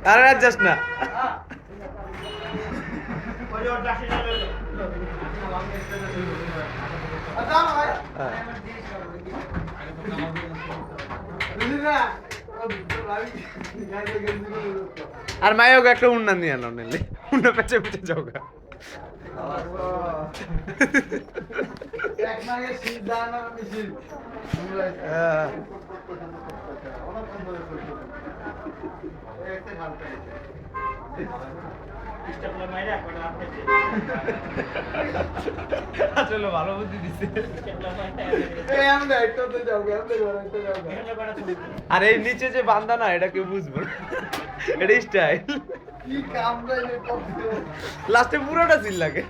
আরে রাত যাস না। আর মায়ক একটা উন্না নিয়ে আনো নিলে উন্না পেঁচে পেঁচে যাও গা। আসলে ভালো বুদ্ধি দিছে। আর এই নিচে যে বান্ধা না এটা কেউ বুঝবো না, এটা স্টাইল। লাস্টে পুরোটা সিল লাগে।